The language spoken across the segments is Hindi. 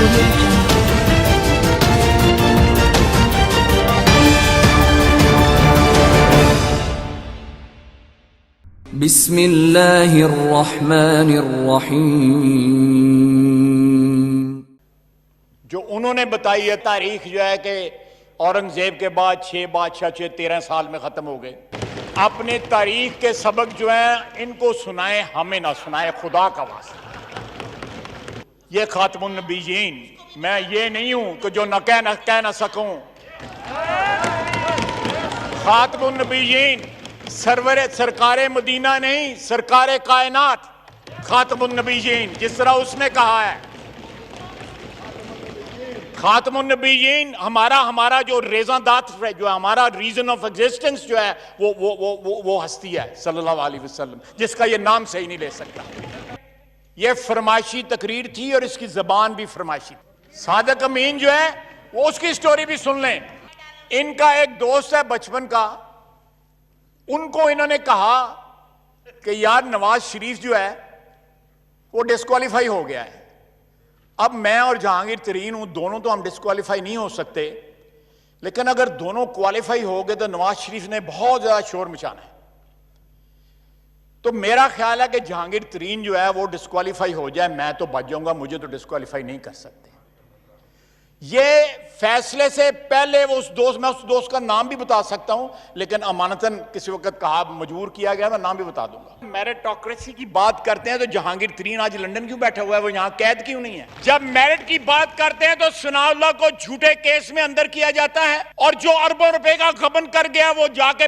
audio jungle. बिस्मिल्लाहिर्रहमानिर्रहीम। जो उन्होंने बताई है तारीख जो है कि औरंगजेब के बाद 6 बादशाह 13 साल में खत्म हो गए। अपने तारीख के सबक जो हैं इनको सुनाए, हमें ना सुनाए, खुदा का वास्ता। ये खातमुन नबीयीन, मैं ये नहीं हूं कि जो न कह ना सकूं। खातमुन नबीयीन सरकारे मदीना नहीं, सरकारे कायनात खातमुन नबीयीन, जिस तरह उसने कहा है। खातमुन नबीयीन हमारा जो रेज़ादात है, जो हमारा रीजन ऑफ एग्जिस्टेंस जो है वो हस्ती है सल्लल्लाहु अलैहि वसल्लम, जिसका ये नाम सही नहीं ले सकता। ये फरमाइशी तकरीर थी और इसकी जबान भी फरमाइशी थी। सादिक अमीन जो है वो उसकी स्टोरी भी सुन लें। इनका एक दोस्त है बचपन का, उनको इन्होंने कहा कि यार नवाज शरीफ जो है वो डिस्क्वालीफाई हो गया है। अब मैं और जहांगीर तरीन हूं, दोनों तो हम डिस्क्वालीफाई नहीं हो सकते, लेकिन अगर दोनों क्वालिफाई हो गए तो नवाज शरीफ ने बहुत ज्यादा शोर मचाना है। तो मेरा ख्याल है कि जहांगीर तरीन जो है वो डिस्क्वालीफाई हो जाए, मैं तो बच जाऊंगा, मुझे तो डिस्क्वालीफाई नहीं कर सकते। ये फैसले से पहले मैं उस दोस्त का नाम भी बता सकता हूं, लेकिन अमानतन किसी वक्त कहा, मजबूर किया गया, मैं नाम भी बता दूंगा। मेरिटोक्रेसी की बात करते हैं तो जहांगीर तरीन आज लंदन क्यों बैठा हुआ है, वो यहां कैद क्यों नहीं है? जब मेरिट की बात करते हैं तो सनाउल्लाह को झूठे केस में अंदर किया जाता है, और जो अरबों रुपए का गबन कर गया वो जाके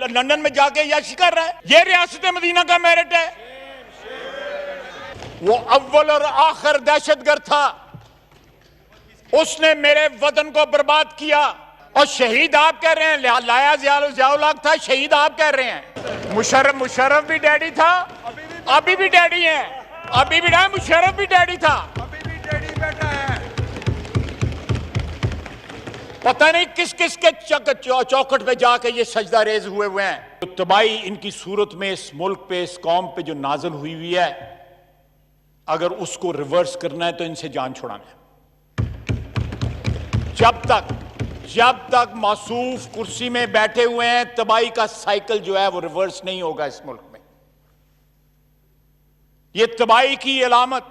लंदन में जाके यश कर रहा है। ये रियासत मदीना का मेरिट है। वो अव्वल और आखिर दहशतगर्द था, उसने मेरे वतन को बर्बाद किया। और शहीद आप कह रहे हैं, लाया ज़ियाउल-हक था, शहीद आप कह रहे हैं। मुशर्रफ भी डैडी था, अभी भी डैडी है, अभी भी मुशर्रफ भी डैडी था, अभी भी डैडी बैठा है। पता नहीं किस किस के चौखट पे जाके ये सजदा रेज हुए हैं। तो तबाही इनकी सूरत में इस मुल्क पे, इस कौम पे जो नाज़िल हुई है, अगर उसको रिवर्स करना है तो इनसे जान छुड़ाना है। जब तक मासूफ कुर्सी में बैठे हुए हैं, तबाही का साइकिल जो है वो रिवर्स नहीं होगा इस मुल्क में। ये तबाही की अलामत,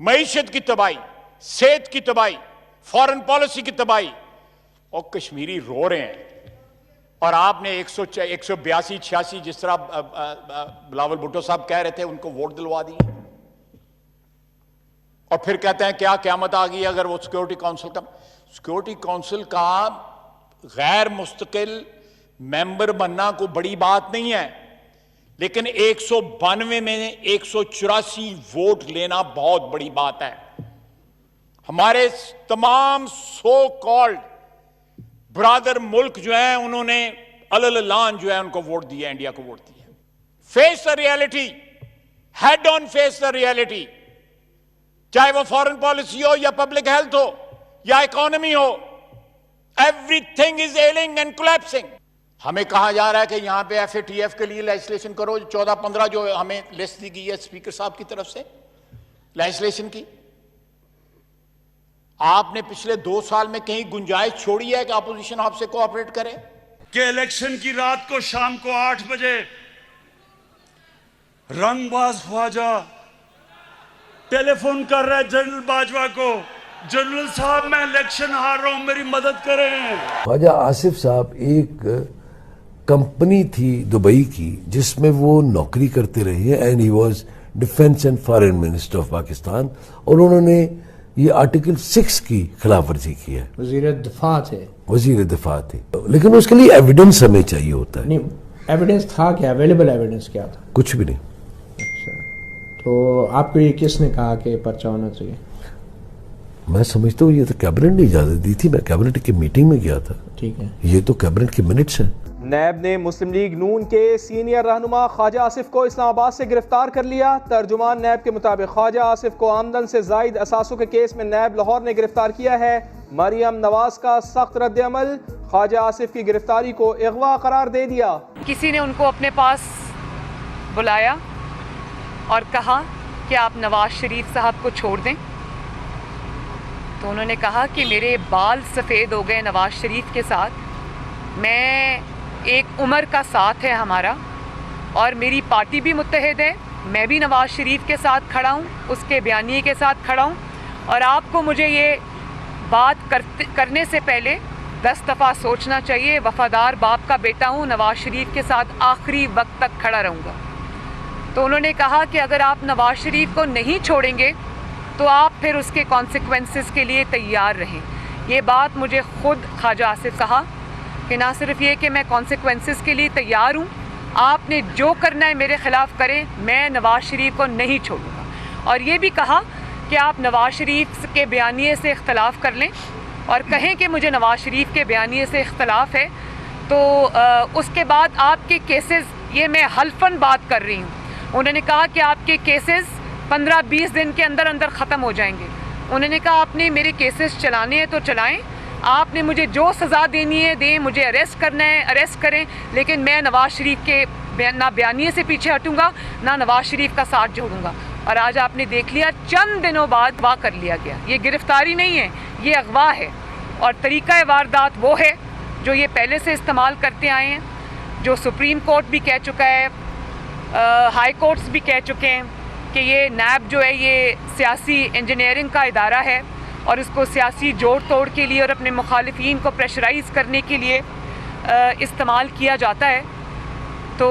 मईशत की तबाही, सेहत की तबाही, फॉरेन पॉलिसी की तबाही। और कश्मीरी रो रहे हैं, और आपने 182-86 जिस तरह बिलावल भुट्टो साहब कह रहे थे, उनको वोट दिलवा दिए। और फिर कहते हैं क्या क़यामत आ गई अगर वो सिक्योरिटी काउंसिल का गैर मुस्तकिल मेंबर बनना कोई बड़ी बात नहीं है, लेकिन 192 में 184 वोट लेना बहुत बड़ी बात है। हमारे तमाम सो कॉल्ड ब्रादर मुल्क जो है, उन्होंने अललान जो है उनको वोट दिया, इंडिया को वोट दिया। Face the reality, head on face the reality, चाहे वो फॉरेन पॉलिसी हो या पब्लिक हेल्थ हो या इकोनॉमी हो, एवरीथिंग इज एलिंग एंड कोलैप्सिंग। हमें कहा जा रहा है कि यहां पे FATF के लिए लेजिस्लेशन करो, 14-15 जो हमें लिस्ट दी गई है स्पीकर साहब की तरफ से लेजिस्लेशन की। आपने पिछले 2 साल में कहीं गुंजाइश छोड़ी है कि अपोजिशन आपसे कोऑपरेट करे? कि इलेक्शन की रात को शाम को 8 बजे रंगबाज ख्वाजा टेलीफोन कर रहा है जनरल बाजवा को, जनरल साहब मैं इलेक्शन हार रहा हूं, मेरी मदद करें। ख्वाजा आसिफ साहब एक कंपनी थी दुबई की जिसमें वो नौकरी करते रहे, and he was defence and foreign minister of Pakistan, और उन्होंने ये आर्टिकल 6 की खिलाफ वर्जी की है। वजीर दिफा थे, लेकिन उसके लिए एविडेंस हमें चाहिए होता है। नहीं, एविडेंस था क्या? अवेलेबल एविडेंस क्या था? कुछ भी नहीं। अच्छा, तो आपको ये किसने कहा कि पर्चा होना चाहिए? मैं समझता हूँ ये तो कैबिनेट ने इजाजत दी थी, मैं कैबिनेट की मीटिंग में गया था। ठीक है, ये तो कैबिनेट के मिनट्स हैं। नैब ने मुस्लिम लीग नून के सीनियर रहनुमा ख्वाजा आसिफ को इस्लामाबाद से गिरफ्तार कर लिया। तर्जुमान नैब के मुताबिक ख्वाजा आसिफ को आमदन से जायद असासों के केस में नैब लाहौर ने गिरफ्तार किया है। मरियम नवाज का सख्त रद्द-ए-अमल, ख्वाजा आसिफ की गिरफ्तारी को अगवा करार दे दिया। किसी ने उनको अपने पास बुलाया और कहा कि आप नवाज शरीफ साहब को छोड़ दें। तो उन्होंने कहा कि मेरे बाल सफ़ेद हो गए नवाज़ शरीफ के साथ, मैं एक उम्र का साथ है हमारा और मेरी पार्टी भी मुत्तहिद है, मैं भी नवाज़ शरीफ के साथ खड़ा हूँ, उसके बयानिए के साथ खड़ा हूँ और आपको मुझे ये बात करने से पहले 10 दफ़ा सोचना चाहिए। वफ़ादार बाप का बेटा हूँ, नवाज़ शरीफ के साथ आखिरी वक्त तक खड़ा रहूँगा। तो उन्होंने कहा कि अगर आप नवाज़ शरीफ को नहीं छोड़ेंगे तो आप फिर उसके कॉन्सिक्वेंसेस के लिए तैयार रहें। ये बात मुझे ख़ुद ख्वाजा आसिफ कहा कि ना सिर्फ ये कि मैं कॉन्सिक्वेंसेस के लिए तैयार हूँ, आपने जो करना है मेरे ख़िलाफ़ करें, मैं नवाज़ शरीफ को नहीं छोड़ूंगा। और ये भी कहा कि आप नवाज़ शरीफ के बयानिए से इख्तलाफ कर लें और कहें कि मुझे नवाज़ शरीफ के बयानिए से इख्तलाफ है, तो उसके बाद आपके केसेस, ये मैं हल्फन बात कर रही हूँ, उन्होंने कहा कि आपके केसेस 15-20 दिन के अंदर अंदर ख़त्म हो जाएंगे। उन्होंने कहा आपने मेरे केसेस चलाने हैं तो चलाएं, आपने मुझे जो सज़ा देनी है दें, मुझे अरेस्ट करना है अरेस्ट करें, लेकिन मैं नवाज़ शरीफ के ना बयानिए से पीछे हटूँगा ना नवाज़ शरीफ का साथ जोड़ूँगा। और आज आपने देख लिया, चंद दिनों बाद अगवा कर लिया गया। ये गिरफ्तारी नहीं है, ये अगवा है। और तरीक़ा वारदात वो है जो ये पहले से इस्तेमाल करते आए हैं, जो सुप्रीम कोर्ट भी कह चुका है, हाई कोर्ट्स भी कह चुके हैं कि ये नैब जो है ये सियासी इंजीनियरिंग का इदारा है और इसको सियासी जोड़ तोड़ के लिए और अपने मुखालिफिन को प्रेशराइज़ करने के लिए इस्तेमाल किया जाता है। तो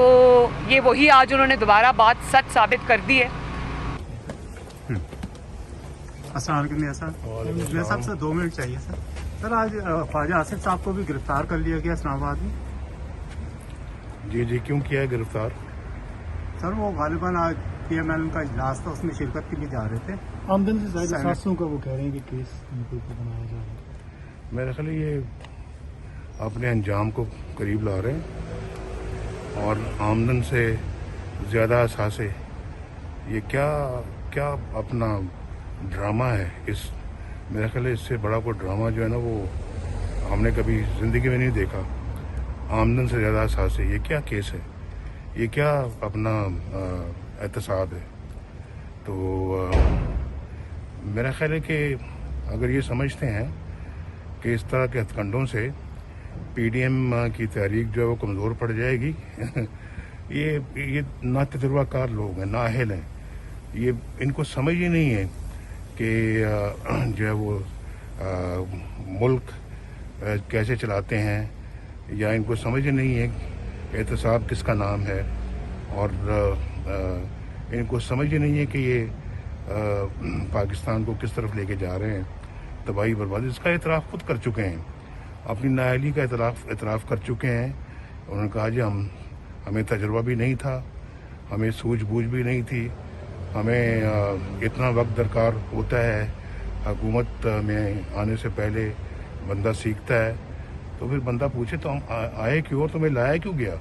ये वही आज उन्होंने दोबारा बात सच साबित कर दी है। अस्सलाम वालेकुम सर, मेरे साहब से 2 मिनट चाहिए सर। सर आज ख्वाजा आसिफ साहब को भी गिरफ्तार कर लिया गया इस्लामाबाद में। जी, क्यों किया है गिरफ्तार? सर वो गालिबन आज PML का इजलास था, उसमें शिरकत के लिए जा रहे थे। आमदन से ज़्यादा सासों का वो कह रहे हैं कि केस इनको बनाया जा रहा है। मेरे ख्याल ये अपने अंजाम को करीब ला रहे हैं और आमदन से ज़्यादा असासे, ये क्या अपना ड्रामा है। इस मेरा ख्याल इससे बड़ा कोई ड्रामा जो है ना वो हमने कभी ज़िंदगी में नहीं देखा। आमदन से ज़्यादा असासे, ये क्या केस है, ये क्या अपना एहतसाब है। तो मेरा ख्याल है कि अगर ये समझते हैं कि इस तरह के हथकंडों से PDM की तहरीक जो है वो कमज़ोर पड़ जाएगी ये ना तजुर्बाकार लोग हैं, नाअहल हैं, ये इनको समझ ही नहीं है कि जो है वो मुल्क कैसे चलाते हैं, या इनको समझ ही नहीं है एहतसाब किसका नाम है, और इनको समझ ही नहीं है कि ये पाकिस्तान को किस तरफ लेके जा रहे हैं, तबाही बर्बादी। इसका एतराफ़ खुद कर चुके हैं, अपनी नाअहली का एतराफ़ कर चुके हैं। उन्होंने कहा जी हमें तजुर्बा भी नहीं था, हमें सूझबूझ भी नहीं थी, हमें इतना वक्त दरकार होता है, हुकूमत में आने से पहले बंदा सीखता है। तो फिर बंदा पूछे तो हम आए क्यों और तुम्हें लाया क्यों गया।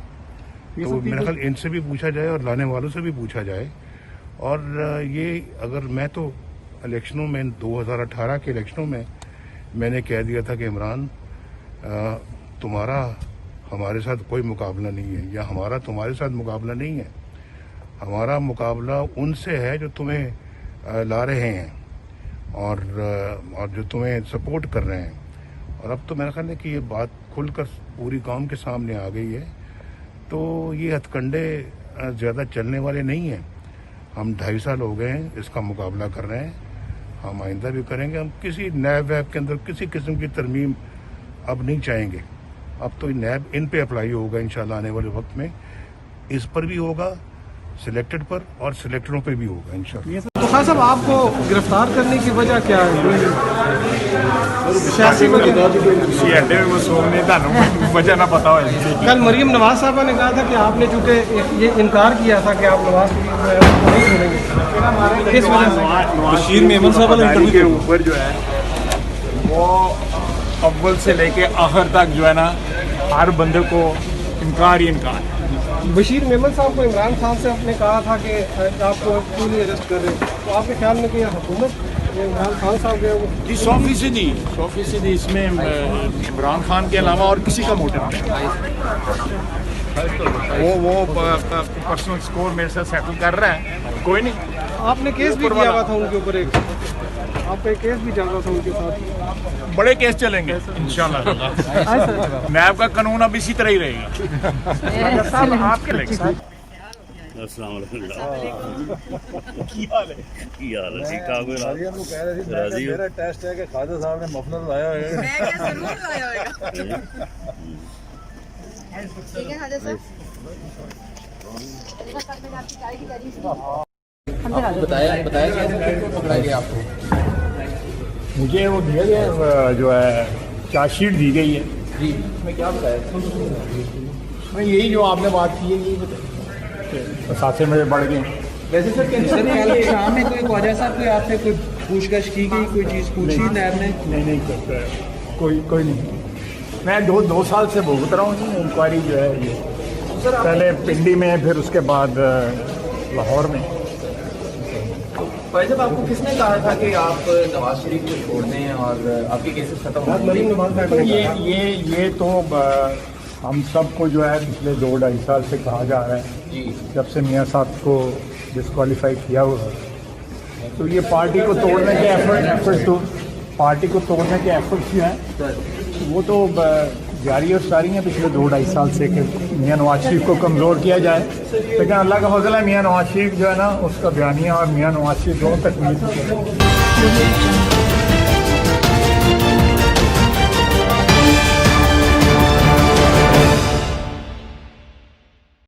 तो मेरा ख्याल इनसे भी पूछा जाए और लाने वालों से भी पूछा जाए। और ये अगर मैं तो इलेक्शनों में 2018 के इलेक्शनों में मैंने कह दिया था कि इमरान तुम्हारा हमारे साथ कोई मुकाबला नहीं है, या हमारा तुम्हारे साथ मुकाबला नहीं है, हमारा मुकाबला उनसे है जो तुम्हें ला रहे हैं और जो तुम्हें सपोर्ट कर रहे हैं। और अब तो मेरा ख्याल है कि ये बात खुलकर पूरी कौम के सामने आ गई है। तो ये हथकंडे ज़्यादा चलने वाले नहीं हैं। हम 2.5 साल हो गए हैं इसका मुकाबला कर रहे हैं, हम आइंदा भी करेंगे। हम किसी नैब वैब के अंदर किसी किस्म की तरमीम अब नहीं चाहेंगे। अब तो नैब इन पे अप्लाई होगा इंशाल्लाह आने वाले वक्त में, इस पर भी होगा, सिलेक्टेड पर और सिलेक्टरों पे भी होगा इंशाल्लाह। तो खान साहब आपको गिरफ्तार करने की वजह क्या है? सियासी वजह ना पता हो। कल मरीम नवाज साहबा ने कहा था कि आपने चूंकि ये इनकार किया था कि आप नवाज शरीफ को नहीं छोड़ेंगे, किस वजह से? बशीर मेमन साहब वाले इंटरव्यू के ऊपर जो है वो अव्वल से लेके आखिर तक जो है ना हर बंदे को इनकार ही इनकार। बशीर मेमन साहब को इमरान खान से आपने कहा था कि आपको क्यों नहीं अरेस्ट कर रहे, तो आपके ख्याल में कि हुकूमत इमरान खान साहब गए वो जी 100% इसमें इमरान खान के अलावा और किसी का मोटिव नहीं। वो पर्सनल स्कोर मेरे साथ सेटल कर रहा है, कोई नहीं। आपने केस भी किया हुआ था उनके ऊपर एक आपका एक केस भी चल रहा था उनके साथ। बड़े केस चलेंगे इंशाल्लाह। नैब का कानून अब इसी तरह ही रहेगा। साहब आपके इलेक्शन मेरा टेस्ट है कि खाजा साहब ने मफलर लाया मुझे वो दिया गया जो है चार्जशीट दी गई है जी, उसमें क्या बताया? उसमें यही जो आपने बात की है, यही बताया साथे मेरे बढ़ गए। वैसे सर कल शाम में कोई ख्वाजा साहब कोई आपने कोई पूछताछ की गई, कोई चीज़ पूछी नैब ने? नहीं करता कोई नहीं। मैं दो साल से भुगत रहा हूँ इंक्वायरी जो है ये, पहले पिंडी में फिर उसके बाद लाहौर में। भाई साहब आपको किसने कहा था कि आप नवाज शरीफ को छोड़ दें और आपके केसेस खत्म हो जाएंगे? ये तो हम सबको जो है पिछले 2-2.5 साल से कहा जा रहा है जी, जब से मियाँ साहब को डिस्क्वालीफाई किया हुआ है। तो ये पार्टी को तोड़ने के पार्टी को तोड़ने के एफर्ट्स जो हैं वो तो जारी और सारी हैं पिछले 2-2.5 साल से कि मियाँ नवाज शरीफ को कमज़ोर किया जाए। लेकिन अल्लाह का फजल है, मियाँ नवाज शरीफ जो है ना उसका बयानिया और मियाँ नवाज शरीफ दोनों तकमील